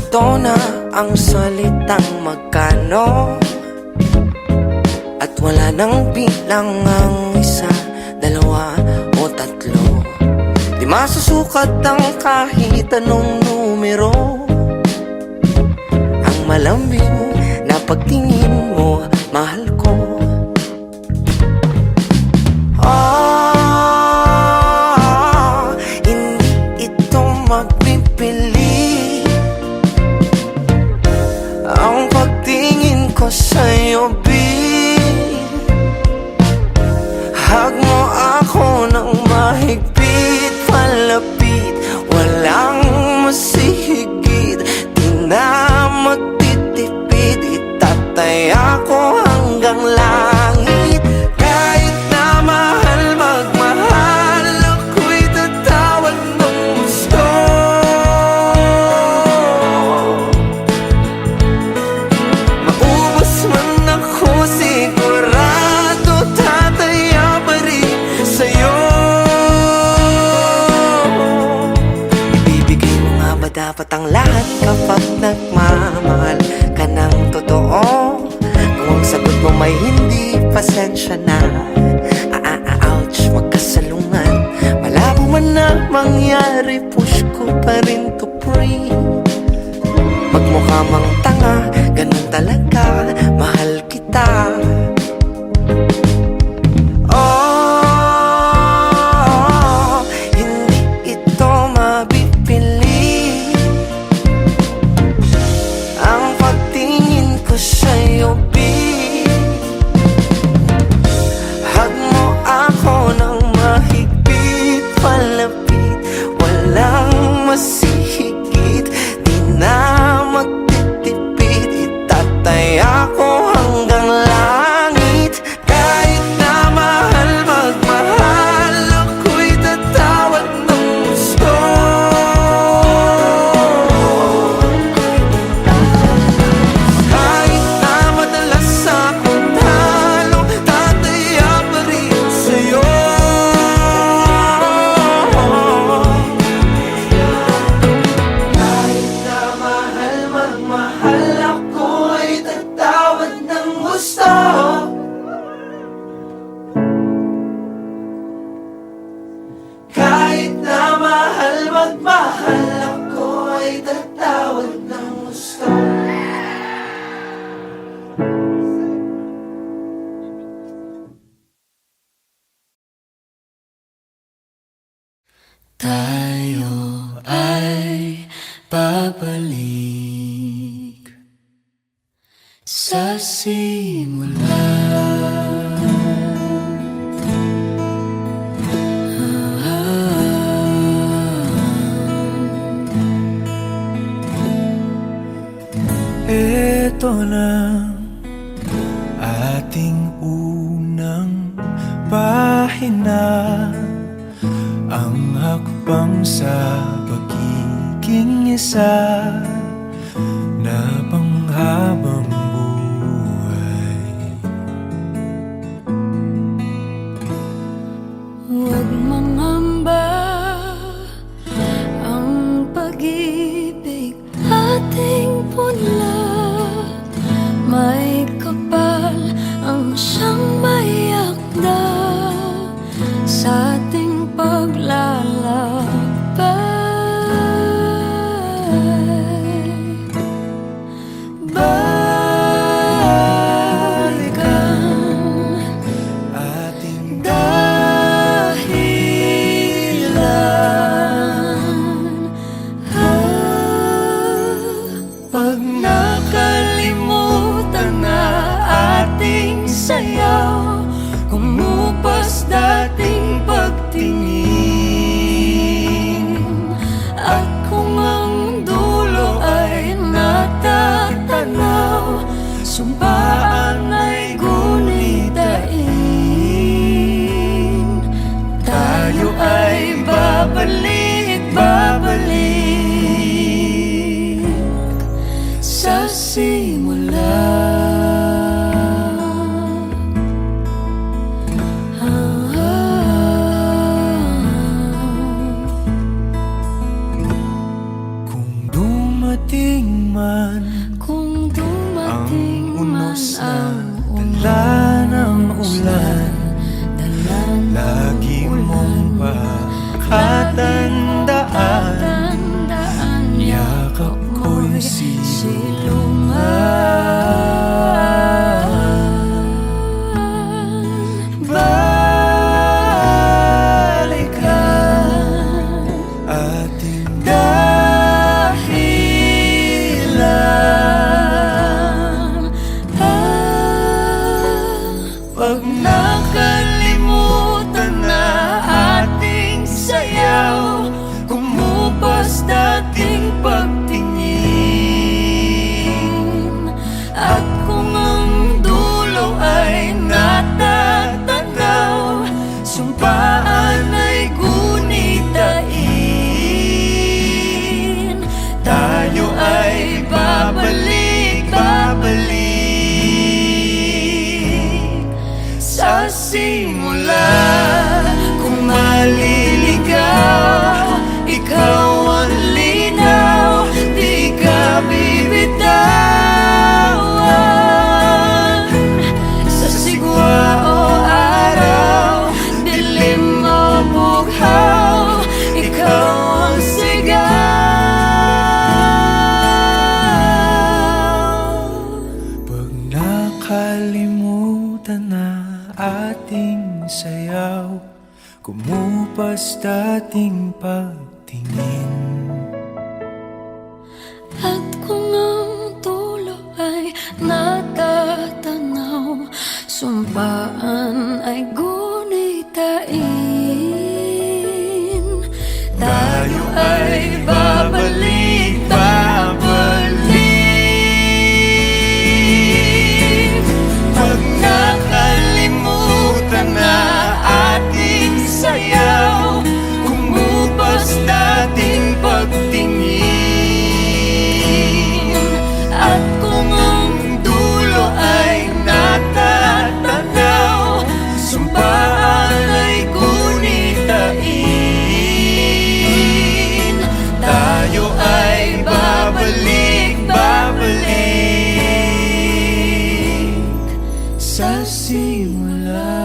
Ito na ang salitang magkano, at wala nang bilang ang isa, dalawa o tatlo. Di masusukat ang kahit anong numero. Ang malambing na pagtingin mo, mahal ko. Hindi ito magpipili. Ang pagtingin ko sa'yo, hug mo ako ng mahigpit, palapit, walang masihigit. Di na magtitipid, itataya ko hanggang langit. Kahit na mahal magmahal, ako'y tatawag ng gusto. Maubos man ako, sigurado tataya pa rin sa'yo. Ibibigay mo nga ba dapat ang lahat kapag nagmamahal ka ng totoo? Kung ang sagot mo may hindi, pasensya na. Ouch, magkasalungan. Malabo man na mangyari, push ko pa rin to pray. Magmukha mang tanga, ganun talaga, mahal kita. Hindi ito mabipili. Ang pagtingin ko sa'yo, hug mo ako ng mahigpit, palapit, walang masihigit. Di na magtitipid, itataya ko hanggang langit. Kahit na mahal magmahal, ako'y tatawag ng gusto. Kahit na madalas akong talo, tataya pa rin sa'yo. Kahit na mahal magmahal, ako'y tatawag ng gusto. Kahit na mahal magmahal, ako'y tatawag ng gusto. Tayo ay babalik sa simula. Ito na ating unang pahina, ang hakbang sa pagiging isa na panghabang buhay. Huwag mangamba, ang pag-ibig ating punla. May kapal ang siyang mayakda sa ating paglalakbay. Balikan Ating dahilan. Pag nakalimutan na ating sayaw, kumupas dating pagtingin. At kung ang dulo ay natatanaw, sumpaan ay gunitain. Tayo ay babalik, babalik sa simula. kung dumating Buhos na dala ng ulan, lagi mong pakatandaan, yakap ko'y silungan. Balikan ating dahilan. Pag nakalimutan na ating sayaw, kumupas dating pagtingin. At kung ang dulo ay natatanaw, sumpaan ay gunitain. Tayo ay babalik sa simula. Kung maliligaw, ikaw ang linaw, di ka bibitawan. Sa sigwa o araw, dilim o bughaw, ikaw ang sigaw. Pag nakalimutan na ating sayaw, kumupas dating pagtingin. At kung ang dulo ay natatanaw, sumpaan ay gunitain. Tayo ay babalik Pag nakalimutan na ating sayaw, kumupas dating pagtingin. At kung ang Dulo ay natatanaw, sumpaan ay gunitain. Tayo ay babalik sa simula.